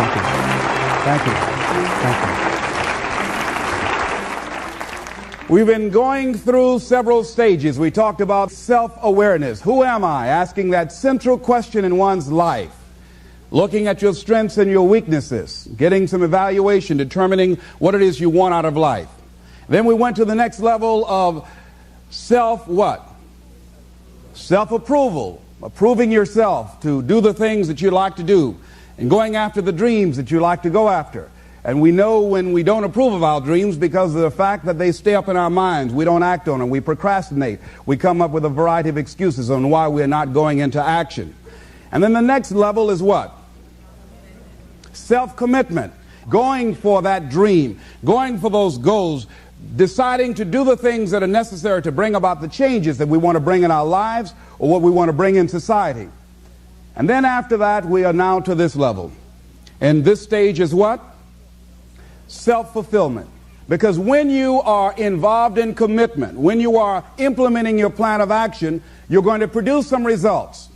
Thank you. Thank you. Thank you. We've been going through several stages. We talked about self-awareness. Who am I? Asking that central question in one's life. Looking at your strengths and your weaknesses. Getting some evaluation, determining what it is you want out of life. Then we went to the next level of what? Self-approval. Approving yourself to do the things that you like to do. And going after the dreams that you like to go after. And we know when we don't approve of our dreams because of the fact that they stay up in our minds. We don't act on them. We procrastinate. We come up with a variety of excuses on why we're not going into action. And then the next level is what? Self-commitment. Going for that dream. Going for those goals. Deciding to do the things that are necessary to bring about the changes that we want to bring in our lives or what we want to bring in society. And then after that, we are now to this level. And this stage is what? Self-fulfillment. Because when you are involved in commitment, when you are implementing your plan of action, you're going to produce some results.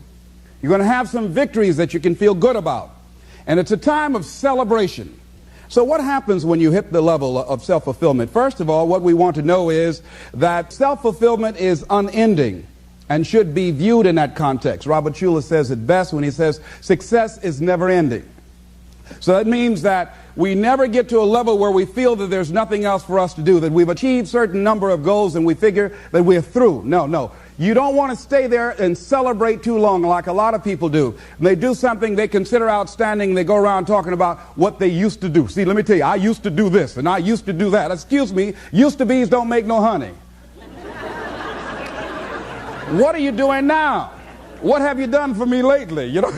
You're going to have some victories that you can feel good about. And it's a time of celebration. So what happens when you hit the level of self-fulfillment? First of all, what we want to know is that self-fulfillment is unending and should be viewed in that context. Robert Schuller says it best when he says success is never ending. So that means that we never get to a level where we feel that there's nothing else for us to do, that we've achieved certain number of goals and we figure that we're through. No. You don't want to stay there and celebrate too long like a lot of people do. When they do something they consider outstanding, they go around talking about what they used to do. See, let me tell you, I used to do this and I used to do that. Excuse me, used to be's don't make no honey. What are you doing now? What have you done for me lately? You know?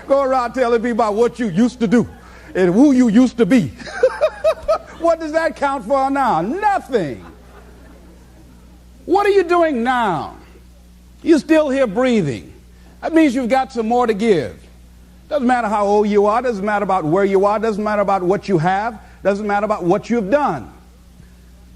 Go around telling people about what you used to do and who you used to be. What does that count for now? Nothing. What are you doing now? You're still here breathing. That means you've got some more to give. Doesn't matter how old you are, doesn't matter about where you are, doesn't matter about what you have, doesn't matter about what you've done.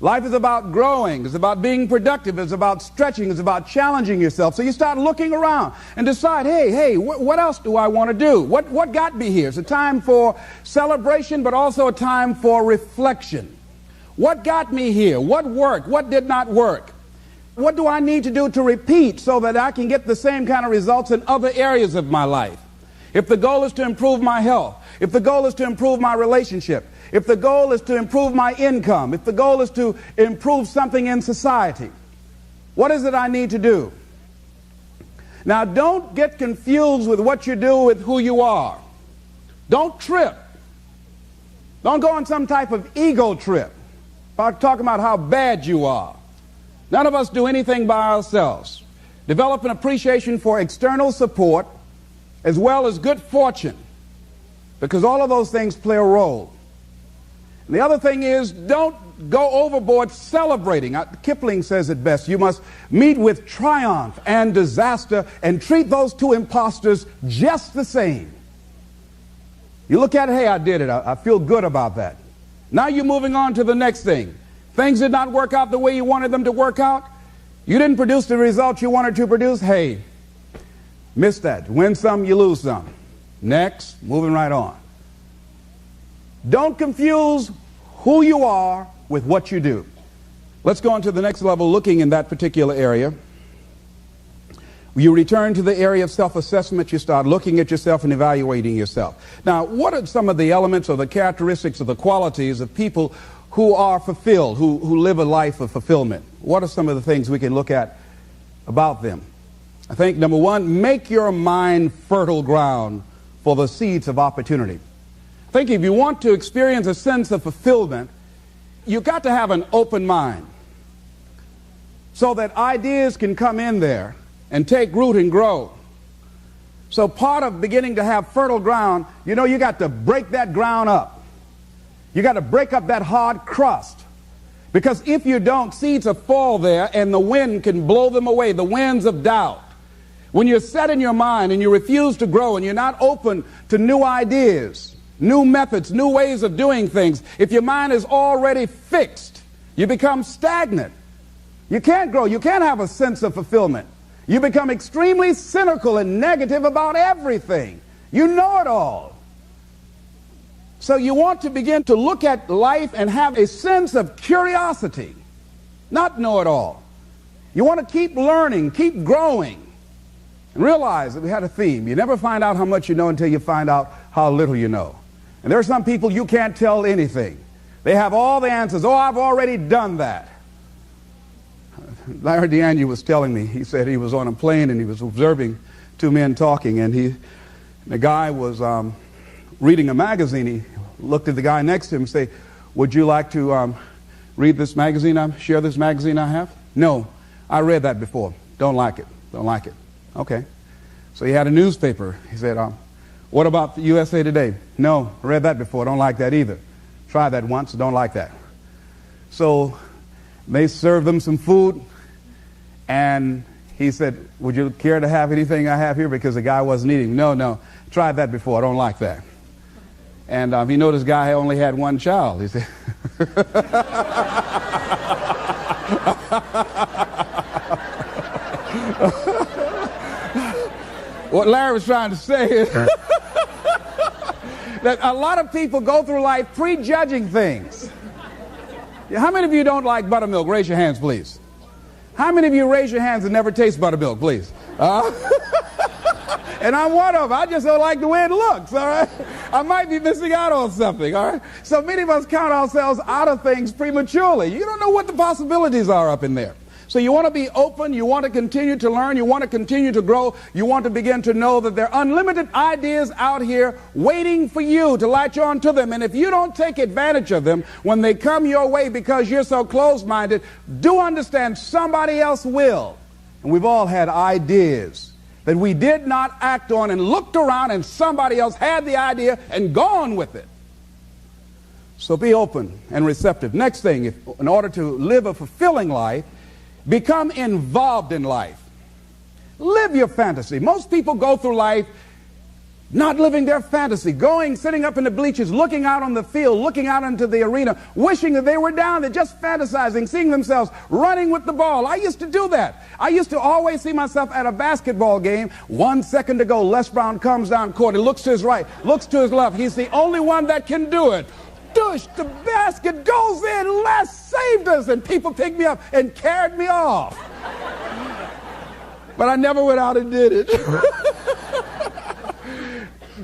Life is about growing, it's about being productive, it's about stretching, it's about challenging yourself. So you start looking around and decide, hey, what else do I want to do? What got me here? It's a time for celebration, but also a time for reflection. What got me here? What worked? What did not work? What do I need to do to repeat so that I can get the same kind of results in other areas of my life? If the goal is to improve my health, if the goal is to improve my relationship, if the goal is to improve my income, if the goal is to improve something in society, what is it I need to do? Now, don't get confused with what you do with who you are. Don't trip. Don't go on some type of ego trip about talking about how bad you are. None of us do anything by ourselves. Develop an appreciation for external support as well as good fortune, because all of those things play a role. And the other thing is, don't go overboard celebrating. Kipling says it best. You must meet with triumph and disaster and treat those two imposters just the same. You look at it, hey, I did it. I feel good about that. Now you're moving on to the next thing. Things did not work out the way you wanted them to work out. You didn't produce the results you wanted to produce. Hey, miss that. Win some, you lose some. Next, moving right on. Don't confuse who you are with what you do. Let's go on to the next level, looking in that particular area. You return to the area of self-assessment. You start looking at yourself and evaluating yourself. Now, what are some of the elements or the characteristics or the qualities of people who are fulfilled, who live a life of fulfillment? What are some of the things we can look at about them? I think, number one, make your mind fertile ground for the seeds of opportunity. I think if you want to experience a sense of fulfillment, you've got to have an open mind so that ideas can come in there and take root and grow. So part of beginning to have fertile ground, you know, you got to break that ground up. You got to break up that hard crust. Because if you don't, seeds will fall there and the wind can blow them away, the winds of doubt. When you're set in your mind and you refuse to grow and you're not open to new ideas, new methods, new ways of doing things, if your mind is already fixed, you become stagnant. You can't grow. You can't have a sense of fulfillment. You become extremely cynical and negative about everything. You know it all. So you want to begin to look at life and have a sense of curiosity, not know it all. You want to keep learning, keep growing, and realize that we had a theme. You never find out how much you know until you find out how little you know. And there are some people you can't tell anything. They have all the answers. Oh, I've already done that. Larry DeAngelo was telling me, he said he was on a plane and he was observing two men talking, and the guy was reading a magazine. He looked at the guy next to him and said, would you like to read this magazine, share this magazine I have? No, I read that before. Don't like it. Don't like it. Okay. So he had a newspaper. He said, what about the USA Today? No, I read that before. Don't like that either. Tried that once. Don't like that. So they served them some food, and he said, would you care to have anything I have here? Because the guy wasn't eating. No, tried that before. I don't like that. And he noticed the guy only had one child. He said, what Larry was trying to say is that a lot of people go through life prejudging things. How many of you don't like buttermilk? Raise your hands, please. How many of you raise your hands and never taste buttermilk, please? And I'm one of them. I just don't like the way it looks, all right? I might be missing out on something, all right? So many of us count ourselves out of things prematurely. You don't know what the possibilities are up in there. So you want to be open, you want to continue to learn, you want to continue to grow, you want to begin to know that there are unlimited ideas out here waiting for you to latch on to them. And if you don't take advantage of them when they come your way because you're so closed-minded, do understand somebody else will. And we've all had ideas that we did not act on and looked around and somebody else had the idea and gone with it. So be open and receptive. Next thing, in order to live a fulfilling life, become involved in life. Live your fantasy. Most people go through life not living their fantasy, sitting up in the bleachers, looking out on the field, looking out into the arena, wishing that they were down there, just fantasizing, seeing themselves running with the ball. I used to do that. I used to always see myself at a basketball game. 1 second to go, Les Brown comes down court. He looks to his right, looks to his left. He's the only one that can do it. Dush, the basket goes in. Les saved us, and people picked me up and carried me off. But I never went out and did it.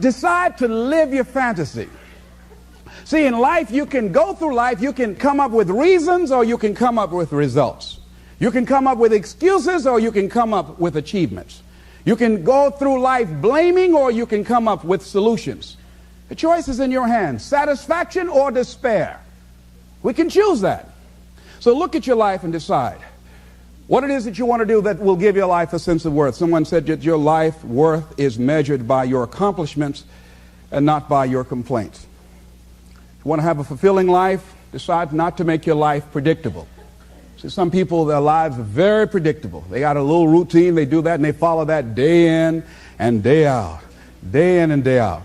Decide to live your fantasy. See, in life, you can go through life, you can come up with reasons or you can come up with results. You can come up with excuses or you can come up with achievements. You can go through life blaming or you can come up with solutions. The choice is in your hands, satisfaction or despair. We can choose that. So look at your life and decide what it is that you want to do that will give your life a sense of worth. Someone said that your life worth is measured by your accomplishments and not by your complaints. If you want to have a fulfilling life, decide not to make your life predictable. See, some people, their lives are very predictable. They got a little routine, they do that, and they follow that day in and day out. Day in and day out.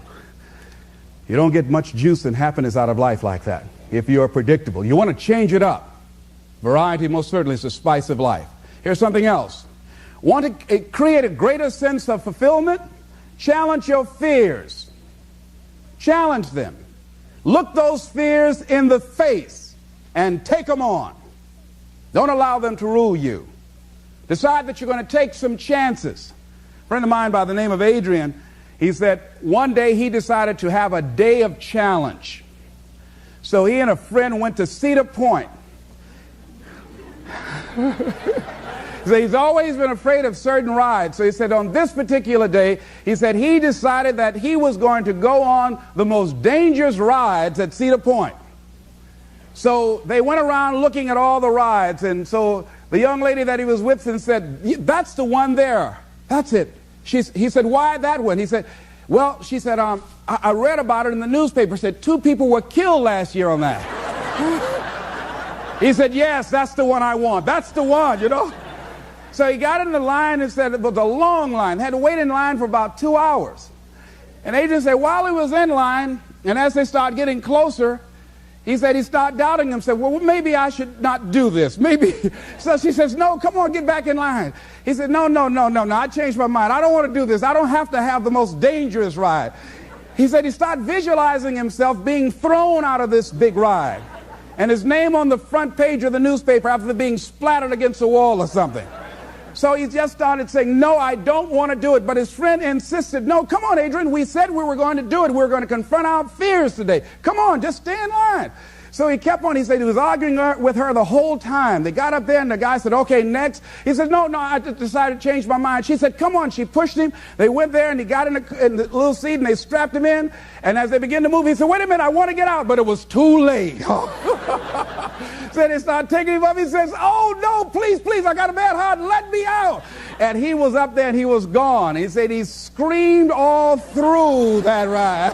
You don't get much juice and happiness out of life like that if you're predictable. You want to change it up. Variety most certainly is the spice of life. Here's something else. Want to create a greater sense of fulfillment? Challenge your fears. Challenge them. Look those fears in the face and take them on. Don't allow them to rule you. Decide that you're going to take some chances. A friend of mine by the name of Adrian, he said one day he decided to have a day of challenge. So he and a friend went to Cedar Point. So he's always been afraid of certain rides. So he said on this particular day, he said he decided that he was going to go on the most dangerous rides at Cedar Point. So they went around looking at all the rides, and so the young lady that he was with said, that's the one there. That's it. He said, why that one? He said, well, she said, I read about it in the newspaper. Said 2 people were killed last year on that. He said, yes, that's the one I want. That's the one, you know. So he got in the line and said it was a long line. Had to wait in line for about 2 hours. And Adrian said while he was in line, and as they started getting closer, He said he started doubting himself. Well, maybe I should not do this. Maybe. So she says, no, come on, get back in line. He said, no, I changed my mind. I don't want to do this. I don't have to have the most dangerous ride. He said he started visualizing himself being thrown out of this big ride, and his name on the front page of the newspaper after being splattered against a wall or something. So he just started saying, no, I don't want to do it. But his friend insisted, no, come on, Adrian. We said we were going to do it. We were going to confront our fears today. Come on, just stay in line. So he kept on. He said he was arguing with her the whole time. They got up there, and the guy said, okay, next. He said, no, I just decided to change my mind. She said, come on. She pushed him. They went there, and he got in the little seat, and they strapped him in. And as they began to move, he said, wait a minute, I want to get out. But it was too late. So they started taking him up. He says, oh, no, please, I got a bad heart. Let me out. And he was up there, and he was gone. He said he screamed all through that ride.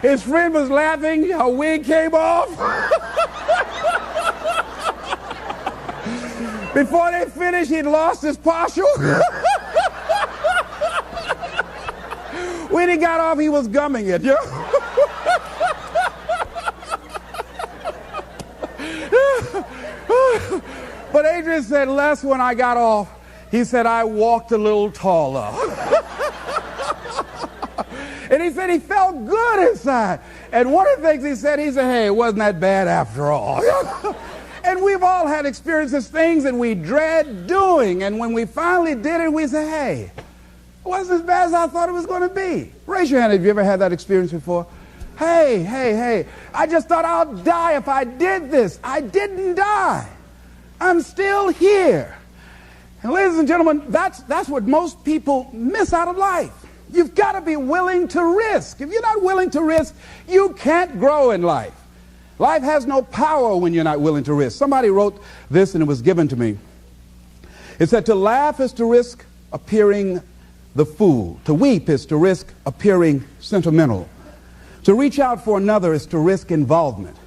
His friend was laughing. Her wig came off. Before they finished, he'd lost his partial. When he got off, he was gumming it. But Adrian said, Les, when I got off, he said, I walked a little taller. And he said he felt good inside. And one of the things he said, hey, it wasn't that bad after all. And we've all had experiences, things that we dread doing. And when we finally did it, we say, hey, it wasn't as bad as I thought it was going to be. Raise your hand if you ever had that experience before. Hey, I just thought I'll die if I did this. I didn't die. I'm still here. And ladies and gentlemen, that's what most people miss out of life. You've got to be willing to risk. If you're not willing to risk, you can't grow in life. Life has no power when you're not willing to risk. Somebody wrote this, and it was given to me. It said, to laugh is to risk appearing the fool. To weep is to risk appearing sentimental. To reach out for another is to risk involvement.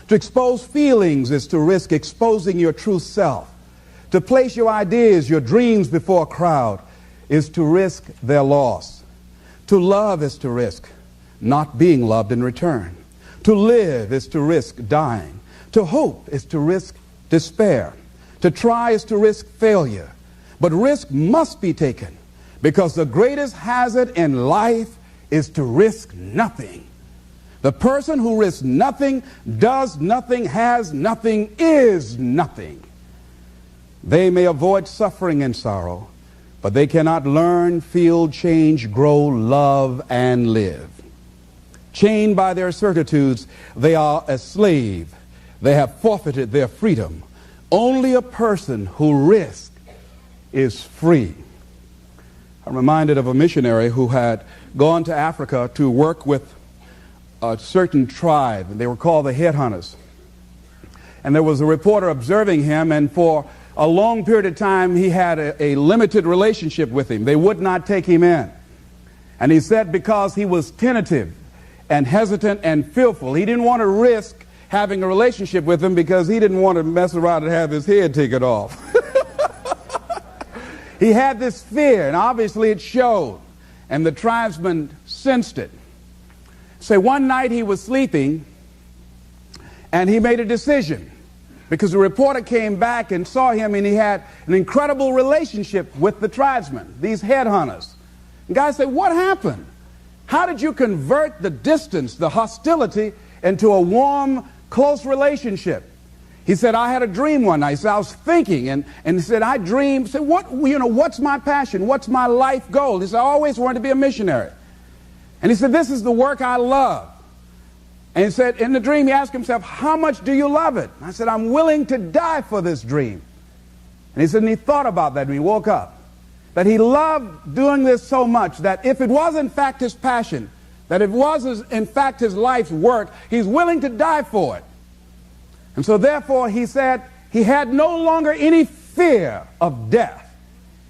To expose feelings is to risk exposing your true self. To place your ideas, your dreams before a crowd is to risk their loss. To love is to risk not being loved in return. To live is to risk dying. To hope is to risk despair. To try is to risk failure. But risk must be taken, because the greatest hazard in life is to risk nothing. The person who risks nothing, does nothing, has nothing, is nothing. They may avoid suffering and sorrow, but they cannot learn, feel, change, grow, love, and live. Chained by their certitudes, they are a slave. They have forfeited their freedom. Only a person who risks is free. I'm reminded of a missionary who had gone to Africa to work with a certain tribe, and they were called the Headhunters. And there was a reporter observing him, and for a long period of time he had a limited relationship with him. They would not take him in. And he said because he was tentative and hesitant and fearful, he didn't want to risk having a relationship with him because he didn't want to mess around and have his head taken off. He had this fear, and obviously it showed, and the tribesman sensed it. So one night he was sleeping, and he made a decision, because the reporter came back and saw him, and he had an incredible relationship with the tribesmen, these headhunters. The guy said, what happened? How did you convert the distance, the hostility, into a warm, close relationship? He said, I had a dream one night. He said, I was thinking, and he said, I dreamed. He said, what's my passion? What's my life goal? He said, I always wanted to be a missionary. And he said, this is the work I love. And he said, in the dream, he asked himself, how much do you love it? And I said, I'm willing to die for this dream. And he said, and he thought about that when he woke up, that he loved doing this so much that if it was in fact his passion, that it was in fact his life's work, he's willing to die for it. And so therefore, he said, he had no longer any fear of death.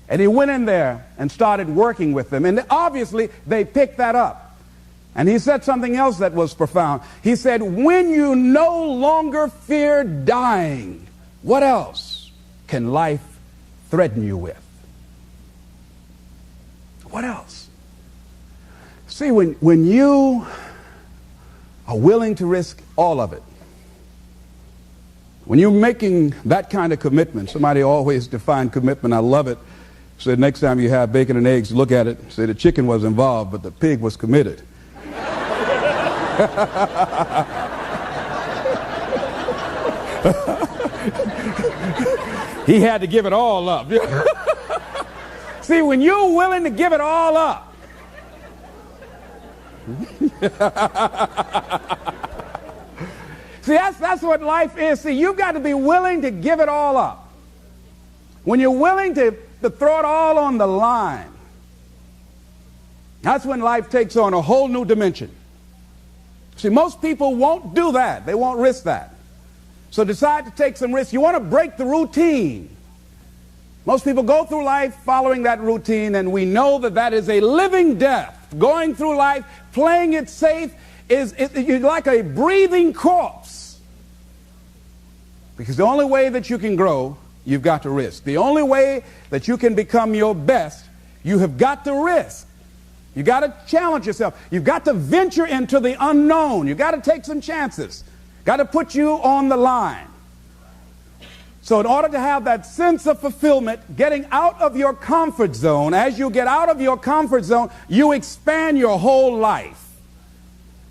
And he went in there and started working with them. And obviously, they picked that up. And he said something else that was profound. He said, when you no longer fear dying, what else can life threaten you with? What else? See, when you are willing to risk all of it. When you're making that kind of commitment, somebody always defined commitment, I love it, said next time you have bacon and eggs, look at it, say the chicken was involved, but the pig was committed. He had to give it all up. See, when you're willing to give it all up, see, that's what life is. See, you've got to be willing to give it all up. When you're willing to throw it all on the line, that's when life takes on a whole new dimension. See, most people won't do that. They won't risk that. So decide to take some risks. You want to break the routine. Most people go through life following that routine, and we know that that is a living death. Going through life, playing it safe, you're like a breathing corpse. Because the only way that you can grow, you've got to risk. The only way that you can become your best, you have got to risk. You've got to challenge yourself. You've got to venture into the unknown. You've got to take some chances. Got to put you on the line. So in order to have that sense of fulfillment, getting out of your comfort zone, as you get out of your comfort zone, you expand your whole life.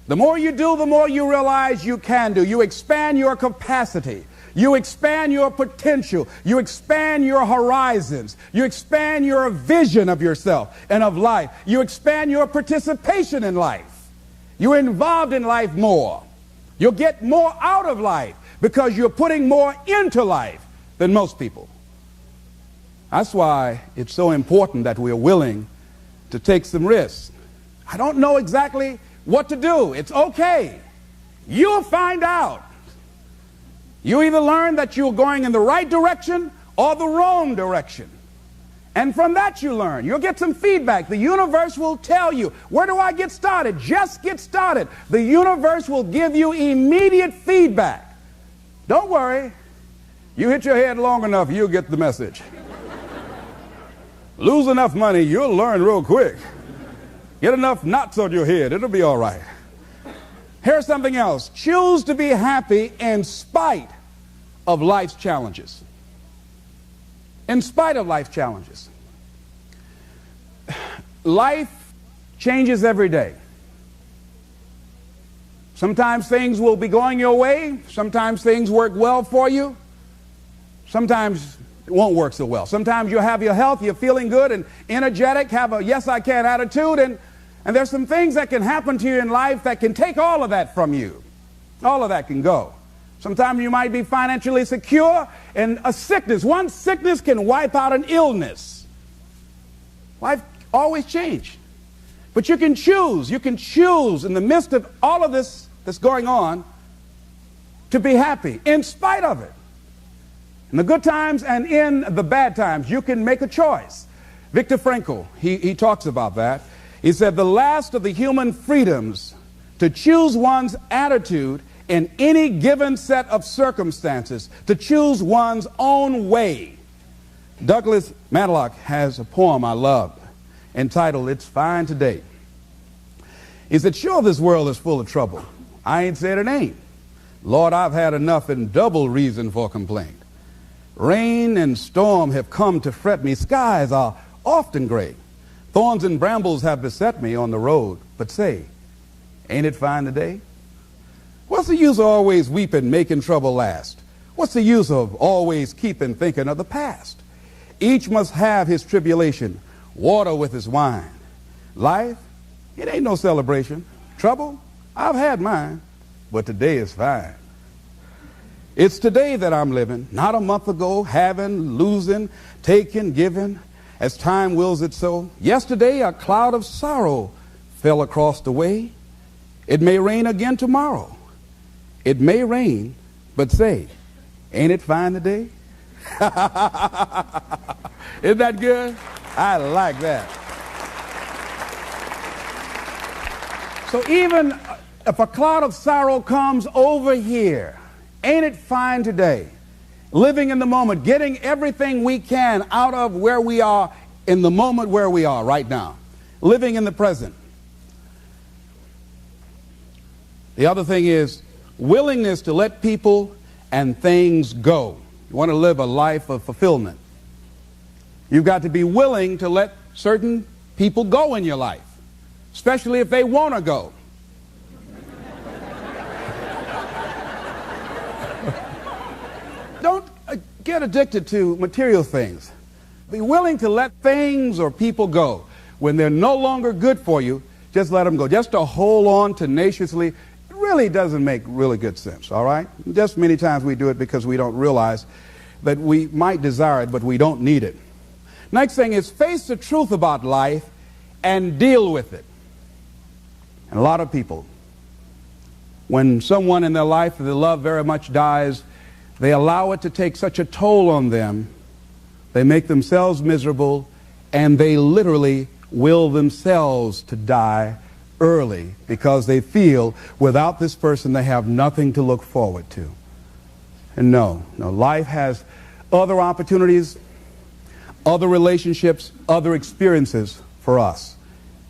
The more you do, the more you realize you can do. You expand your capacity. You expand your potential. You expand your horizons. You expand your vision of yourself and of life. You expand your participation in life. You're involved in life more. You'll get more out of life because you're putting more into life than most people. That's why it's so important that we're willing to take some risks. I don't know exactly what to do. It's okay. You'll find out. You either learn that you're going in the right direction or the wrong direction. And from that you learn. You'll get some feedback. The universe will tell you, where do I get started? Just get started. The universe will give you immediate feedback. Don't worry. You hit your head long enough, you'll get the message. Lose enough money, you'll learn real quick. Get enough knots on your head, it'll be all right. Here's something else. Choose to be happy in spite of life's challenges. In spite of life's challenges. Life changes every day. Sometimes things will be going your way. Sometimes things work well for you. Sometimes it won't work so well. Sometimes you'll have your health, you're feeling good and energetic, have a yes I can attitude, and there's some things that can happen to you in life that can take all of that from you. All of that can go. Sometimes you might be financially secure, and a sickness, one sickness can wipe out an illness. Life always changes. But you can choose in the midst of all of this that's going on to be happy in spite of it. In the good times and in the bad times, you can make a choice. Viktor Frankl, he talks about that. He said the last of the human freedoms to choose one's attitude in any given set of circumstances, to choose one's own way. Douglas Matlock has a poem I love entitled It's Fine Today. He said, sure, this world is full of trouble. I ain't said it ain't. Lord, I've had enough and double reason for complaint. Rain and storm have come to fret me. Skies are often gray. Thorns and brambles have beset me on the road. But say, ain't it fine today? What's the use of always weeping, making trouble last? What's the use of always keeping thinking of the past? Each must have his tribulation, water with his wine. Life, it ain't no celebration. Trouble, I've had mine, but today is fine. It's today that I'm living, not a month ago, having, losing, taking, giving, as time wills it so. Yesterday, a cloud of sorrow fell across the way. It may rain again tomorrow. It may rain, but say, ain't it fine today? Isn't that good? I like that. So even if a cloud of sorrow comes over here, ain't it fine today? Living in the moment, getting everything we can out of where we are in the moment where we are right now. Living in the present. The other thing is willingness to let people and things go. You want to live a life of fulfillment. You've got to be willing to let certain people go in your life, especially if they want to go. Don't get addicted to material things. Be willing to let things or people go. When they're no longer good for you, just let them go. Just to hold on tenaciously, it really doesn't make really good sense, all right? Just many times we do it because we don't realize that we might desire it, but we don't need it. Next thing is face the truth about life and deal with it. And a lot of people, when someone in their life that they love very much dies, they allow it to take such a toll on them. They make themselves miserable, and they literally will themselves to die early because they feel without this person they have nothing to look forward to. And no, life has other opportunities, other relationships, other experiences for us.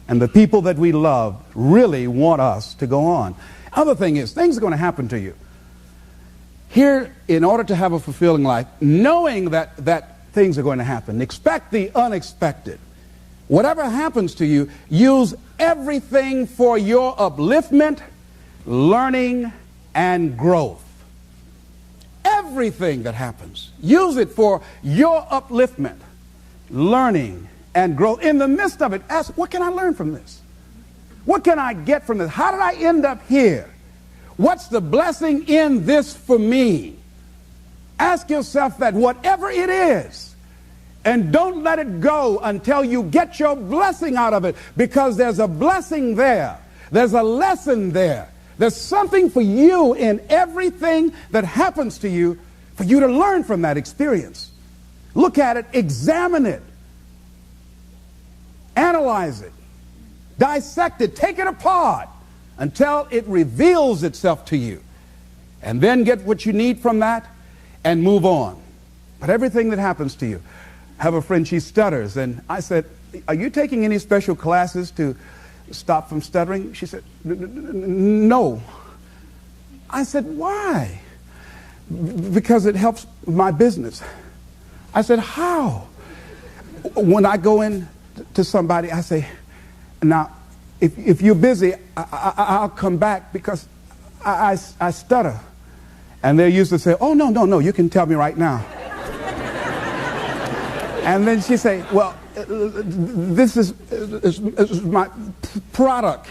And the people that we love really want us to go on. Other thing is, things are going to happen to you. Here, in order to have a fulfilling life, knowing that things are going to happen, expect the unexpected. Whatever happens to you, use everything for your upliftment, learning, and growth. Everything that happens, use it for your upliftment, learning, and growth. In the midst of it, ask, what can I learn from this? What can I get from this? How did I end up here? What's the blessing in this for me? Ask yourself that, whatever it is, and don't let it go until you get your blessing out of it, because there's a blessing there. There's a lesson there. There's something for you in everything that happens to you for you to learn from that experience. Look at it, examine it, analyze it, dissect it, take it apart until it reveals itself to you. And then get what you need from that and move on. But everything that happens to you. I have a friend, she stutters, and I said, are you taking any special classes to stop from stuttering? She said, no. I said, why? Because it helps my business. I said, how? When I go in to somebody, I say, now, if you're busy, I'll come back because I stutter. And they used to say, oh, no, you can tell me right now. And then she say, well, this is my product.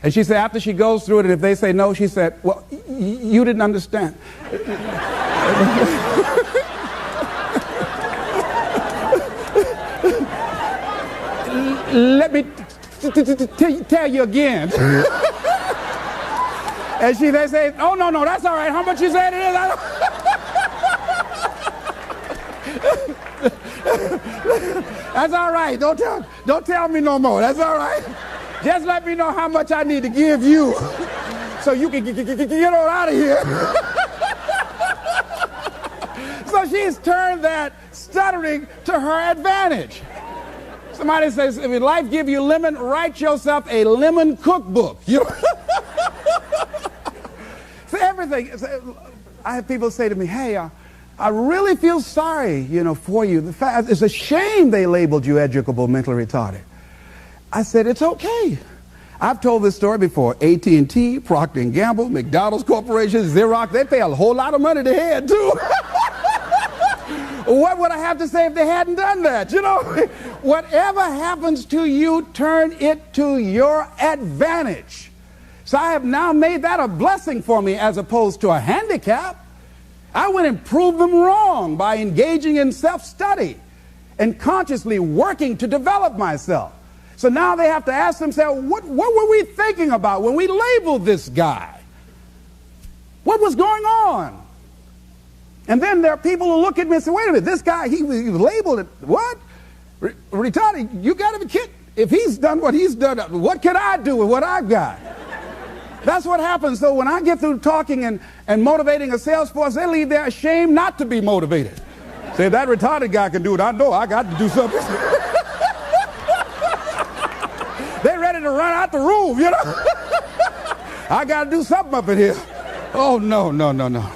And she said, after she goes through it, and if they say no, she said, well, you didn't understand. Let me tell you again. And they say, oh, no, that's all right. How much you said it is? That's all right. Don't tell me no more. That's all right. Just let me know how much I need to give you so you can get on out of here. So she's turned that stuttering to her advantage. Somebody says, if life give you lemon, write yourself a lemon cookbook. You know? So everything. I have people say to me, hey, I really feel sorry, for you. The fact, it's a shame they labeled you educable mentally retarded. I said, it's okay. I've told this story before. AT&T, Procter & Gamble, McDonald's Corporation, Xerox, they pay a whole lot of money to head, too. What would I have to say if they hadn't done that? Whatever happens to you, turn it to your advantage. So I have now made that a blessing for me as opposed to a handicap. I would and prove them wrong by engaging in self-study and consciously working to develop myself. So now they have to ask themselves, what were we thinking about when we labeled this guy? What was going on? And then there are people who look at me and say, wait a minute, this guy, he was labeled, what? Retarded, you got to be kidding. If he's done what he's done, what can I do with what I've got? That's what happens. So when I get through talking and motivating a sales force, they leave there ashamed not to be motivated. Say, if that retarded guy can do it, I know I got to do something. They're ready to run out the room, I got to do something up in here. Oh, no, no, no, no.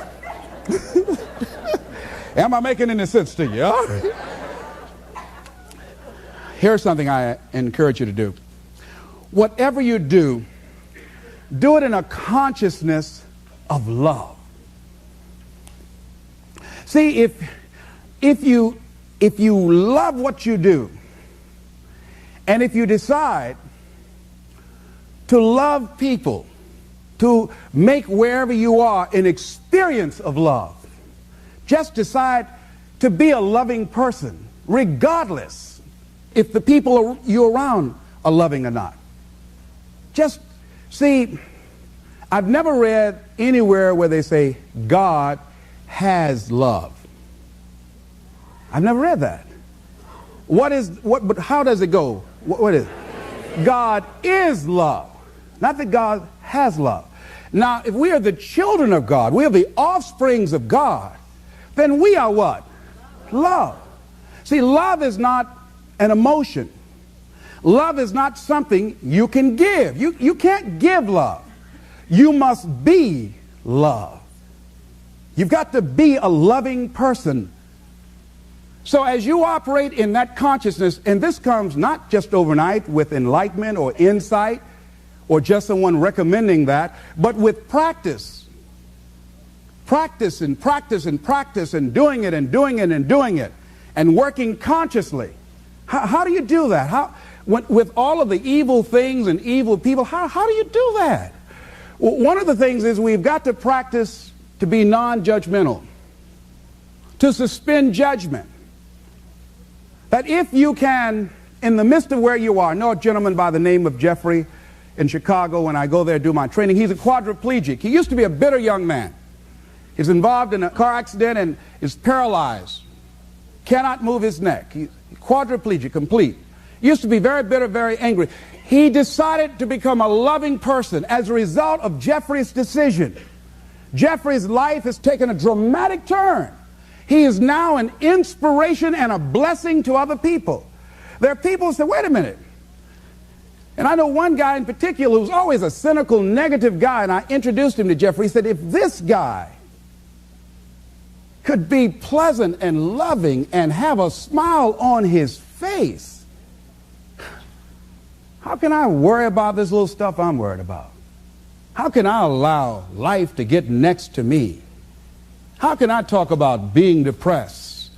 Am I making any sense to you? Huh? Here's something I encourage you to do. Whatever you do, do it in a consciousness of love. See, if you love what you do, and if you decide to love people, to make wherever you are an experience of love, just decide to be a loving person, regardless if the people you're around are loving or not. Just see, I've never read anywhere where they say God has love. I've never read that. But how does it go? What is it? God is love. Not that God has love. Now, if we are the children of God, we are the offsprings of God, then we are what? Love. See, love is not an emotion. Love is not something you can give. You can't give love. You must be love. You've got to be a loving person. So as you operate in that consciousness, and this comes not just overnight with enlightenment or insight or just someone recommending that, but with practice. Practice and practice and practice and doing it and doing it and doing it and working consciously. How do you do that? With all of the evil things and evil people, how do you do that? Well, one of the things is we've got to practice to be non-judgmental, to suspend judgment. That if you can, in the midst of where you are, I know a gentleman by the name of Jeffrey in Chicago. When I go there to do my training, he's a quadriplegic. He used to be a bitter young man. He's involved in a car accident and is paralyzed. Cannot move his neck. He's quadriplegic, complete. Used to be very bitter, very angry. He decided to become a loving person as a result of Jeffrey's decision. Jeffrey's life has taken a dramatic turn. He is now an inspiration and a blessing to other people. There are people who say, wait a minute. And I know one guy in particular who's always a cynical, negative guy, and I introduced him to Jeffrey. He said, if this guy could be pleasant and loving and have a smile on his face, how can I worry about this little stuff I'm worried about? How can I allow life to get next to me? How can I talk about being depressed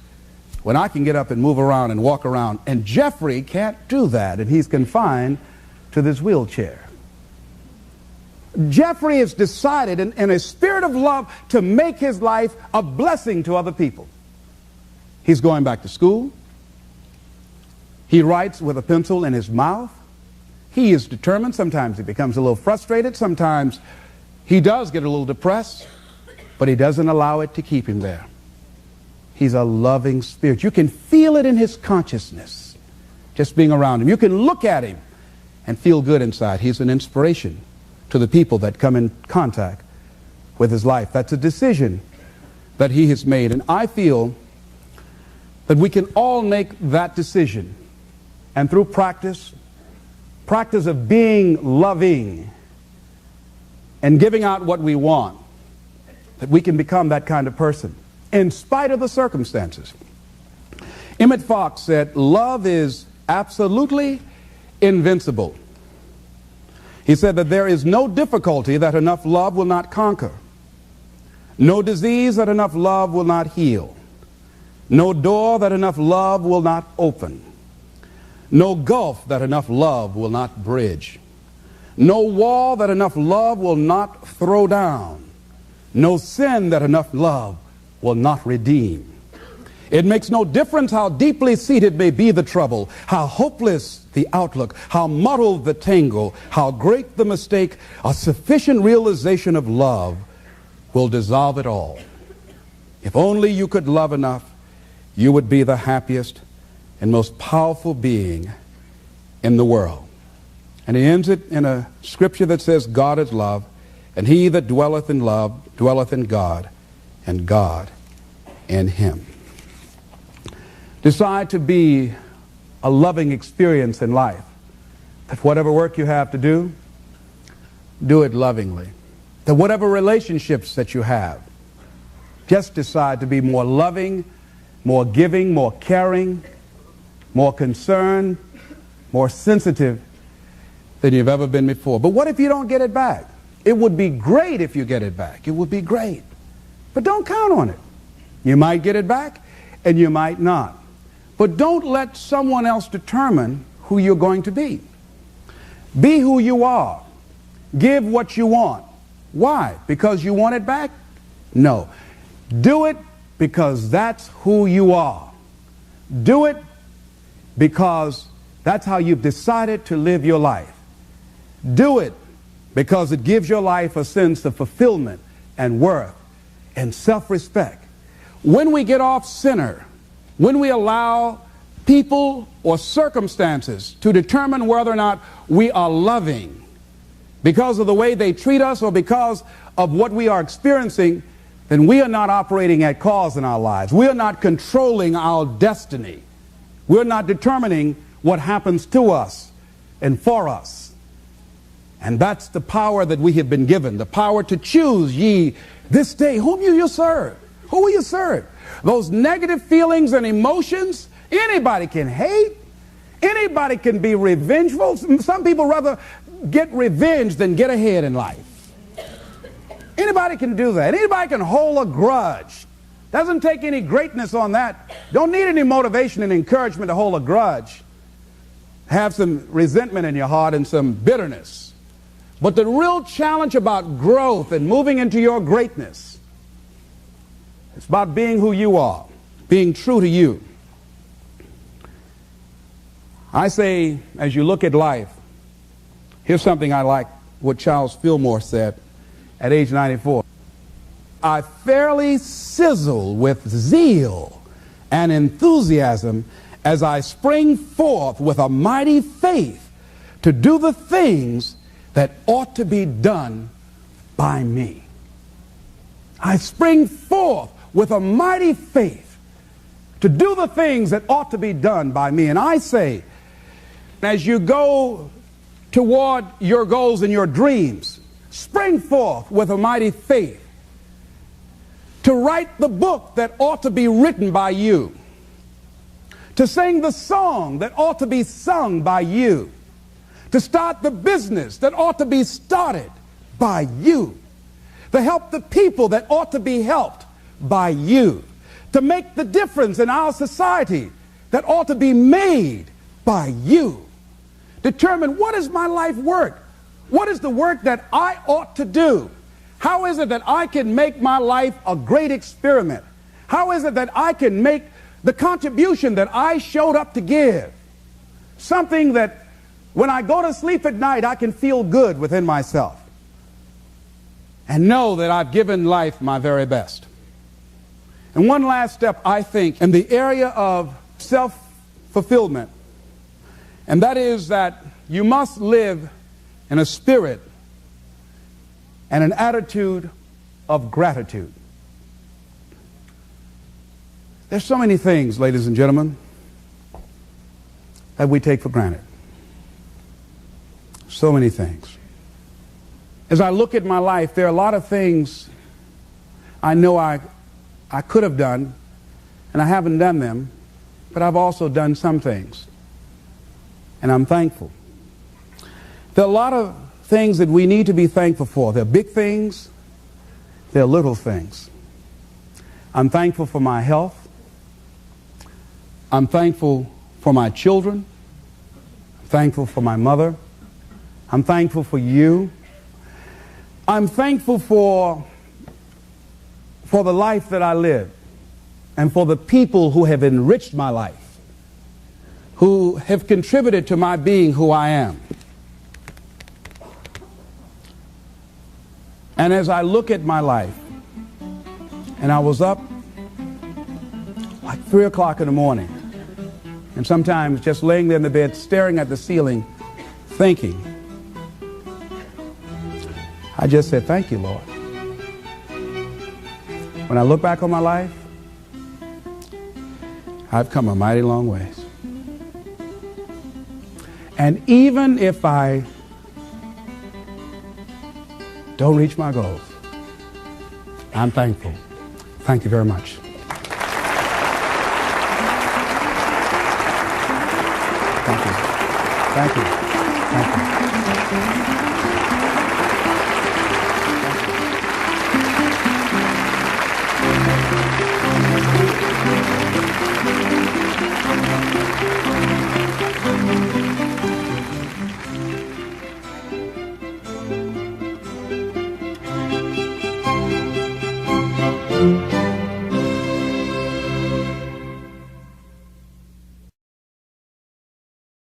when I can get up and move around and walk around? And Jeffrey can't do that, and he's confined to this wheelchair. Jeffrey has decided in a spirit of love to make his life a blessing to other people. He's going back to school. He writes with a pencil in his mouth. He is determined. Sometimes he becomes a little frustrated. Sometimes he does get a little depressed, but he doesn't allow it to keep him there. He's a loving spirit. You can feel it in his consciousness, just being around him. You can look at him and feel good inside. He's an inspiration to the people that come in contact with his life. That's a decision that he has made. And I feel that we can all make that decision. And through practice of being loving and giving out what we want, that we can become that kind of person in spite of the circumstances. Emmett Fox said, love is absolutely invincible. He said that there is no difficulty that enough love will not conquer, no disease that enough love will not heal, no door that enough love will not open, no gulf that enough love will not bridge, no wall that enough love will not throw down, no sin that enough love will not redeem. It makes no difference how deeply seated may be the trouble, how hopeless the outlook, how muddled the tangle, how great the mistake, a sufficient realization of love will dissolve it all. If only you could love enough, you would be the happiest and most powerful being in the world. And he ends it in a scripture that says, God is love, and he that dwelleth in love dwelleth in God, and God in him. Decide to be a loving experience in life. That whatever work you have to do, do it lovingly. That whatever relationships that you have, just decide to be more loving, more giving, more caring, more concerned, more sensitive than you've ever been before. But what if you don't get it back? It would be great if you get it back. It would be great. But don't count on it. You might get it back and you might not. But don't let someone else determine who you're going to be. Be who you are. Give what you want. Why? Because you want it back? No. Do it because that's who you are. Do it because that's how you've decided to live your life. Do it because it gives your life a sense of fulfillment and worth and self-respect. When we get off center, when we allow people or circumstances to determine whether or not we are loving because of the way they treat us or because of what we are experiencing, then we are not operating at cause in our lives. We are not controlling our destiny. We're not determining what happens to us and for us. And that's the power that we have been given, the power to choose ye this day whom you will serve. Who will you serve? Those negative feelings and emotions, anybody can hate. Anybody can be revengeful. Some people rather get revenge than get ahead in life. Anybody can do that. Anybody can hold a grudge. Doesn't take any greatness on that. Don't need any motivation and encouragement to hold a grudge. Have some resentment in your heart and some bitterness. But the real challenge about growth and moving into your greatness, it's about being who you are, being true to you. I say, as you look at life, here's something I like what Charles Fillmore said at age 94. I fairly sizzle with zeal and enthusiasm as I spring forth with a mighty faith to do the things that ought to be done by me. I spring forth with a mighty faith to do the things that ought to be done by me. And I say, as you go toward your goals and your dreams, spring forth with a mighty faith to write the book that ought to be written by you, to sing the song that ought to be sung by you, to start the business that ought to be started by you, to help the people that ought to be helped by you, to make the difference in our society that ought to be made by you. Determine, what is my life work? What is the work that I ought to do? How is it that I can make my life a great experiment? How is it that I can make the contribution that I showed up to give? Something that when I go to sleep at night, I can feel good within myself and know that I've given life my very best. And one last step, I think, in the area of self-fulfillment, and that is that you must live in a spirit and an attitude of gratitude. There's so many things, ladies and gentlemen, that we take for granted. So many things. As I look at my life, there are a lot of things I know I could have done, and I haven't done them, but I've also done some things. And I'm thankful. There are a lot of things that we need to be thankful for. There are big things, there are little things. I'm thankful for my health. I'm thankful for my children. I'm thankful for my mother. I'm thankful for you. I'm thankful for the life that I live and for the people who have enriched my life, who have contributed to my being who I am. And as I look at my life, and I was up like 3 o'clock in the morning, and sometimes just laying there in the bed, staring at the ceiling, thinking, I just said, thank you, Lord. When I look back on my life, I've come a mighty long ways. And even if I don't reach my goals. I'm thankful. Thank you very much. Thank you. Thank you. Thank you.